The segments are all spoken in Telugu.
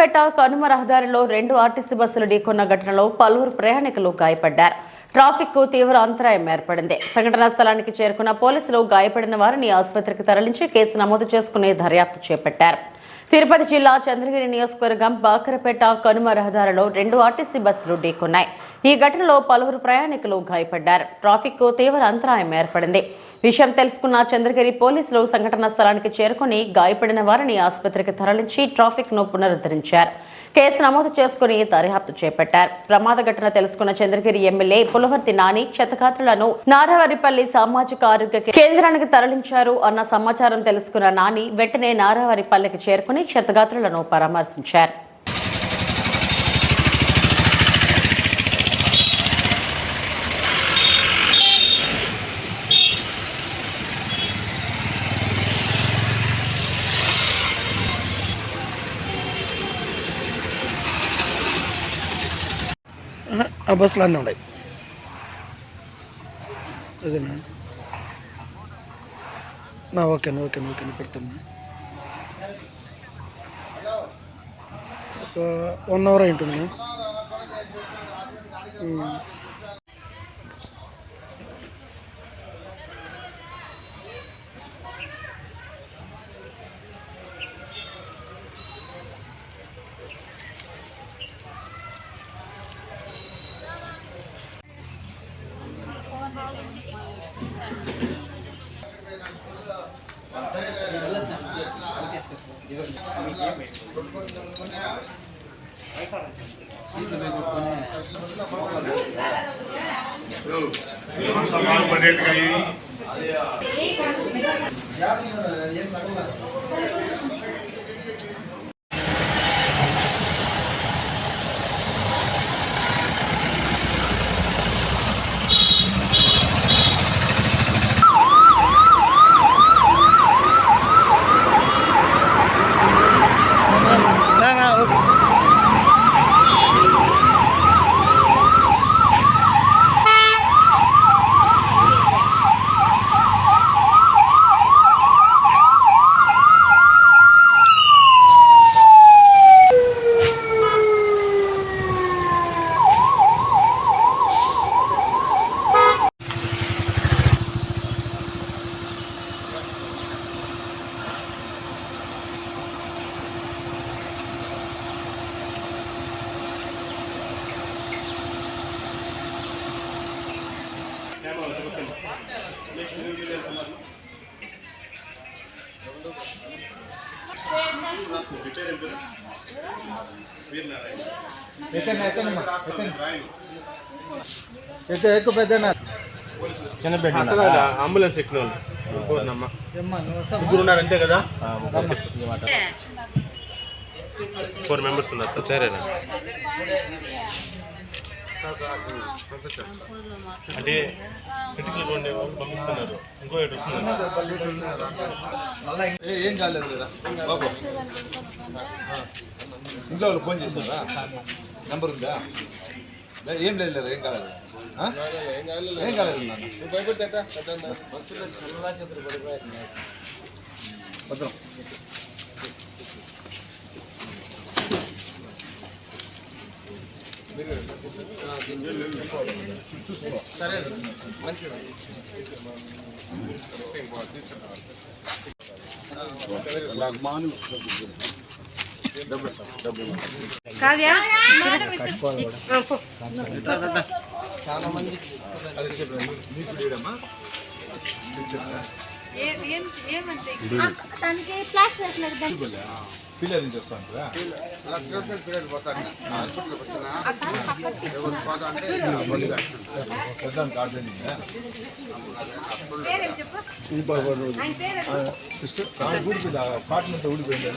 బాకరపేట కనుమ రహదారిలో 2 ఆర్టీసీ బస్సులు ఢీకొన్న ఘటనలో పలువురు ప్రయాణికులు గాయపడ్డారు. ట్రాఫిక్ కు తీవ్ర అంతరాయం ఏర్పడింది. సంఘటనా స్థలానికి చేరుకున్న పోలీసులు గాయపడిన వారిని ఆసుపత్రికి తరలించి కేసు నమోదు చేసుకుని దర్యాప్తు చేపట్టారు. తిరుపతి జిల్లా చంద్రగిరి నియోజకవర్గం బాకరపేట కనుమ రహదారిలో 2 ఆర్టీసీ బస్సులు ఢీకొన్నాయి. ఈ ఘటనలో పలువురు ప్రయాణికులు గాయపడ్డారు. ట్రాఫిక్ కు తీవ్ర అంతరాయం ఏర్పడింది. విషయం తెలుసుకున్న చంద్రగిరి పోలీసులు సంఘటనా స్థలానికి చేరుకుని గాయపడిన వారిని ఆసుపత్రికి తరలించి ట్రాఫిక్ ను పునరుద్ధరించారు. కేసు నమోదు చేసుకుని దర్యాప్తు చేపట్టారు. ప్రమాద ఘటన తెలుసుకున్న చంద్రగిరి ఎమ్మెల్యే పులవర్తి నాని క్షతగాత్రులను నారావారిపల్లి సామాజిక ఆరోగ్య కేంద్రానికి తరలించారు అన్న సమాచారం తెలుసుకున్న నాని వెంటనే నారావారిపల్లికి చేరుకుని క్షతగాత్రులను పరామర్శించారు. ఆ బస్సులు అన్నీ ఉన్నాయి. అదేనా ఓకేనా పెడుతున్నా. ఒక 1 అవర్ అయింటుంది. అంబులెన్స్ ఎక్కిన ముగ్గురు ఉన్నారు అంతే కదా. 4 మెంబర్స్ ఉన్నారు సార్. సరేనా అంటే క్రిటికల్ పంపిస్తున్నారు. ఇంకో ఏం కాలేదు కదా బాబు. ఇంట్లో వాళ్ళు ఫోన్ చేశారా? నెంబర్ ఉందా? ఏం లేదు ఏం కాలేదు. ఏం కాలేదు భద్రం. సరే మంచిది. చాలా మంది పిల్లల నుంచి వస్తాను పిల్లలు పోతాను హాస్పిటల్కి వస్తున్నా ఎవరు పోతా అంటే సిస్టర్ ఊడిపోయింది. కాటన్ అంతా ఊడిపోయింది.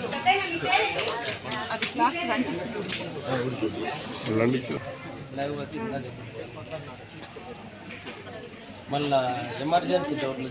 మళ్ళీ ఎమర్జెన్సీ డౌట్లు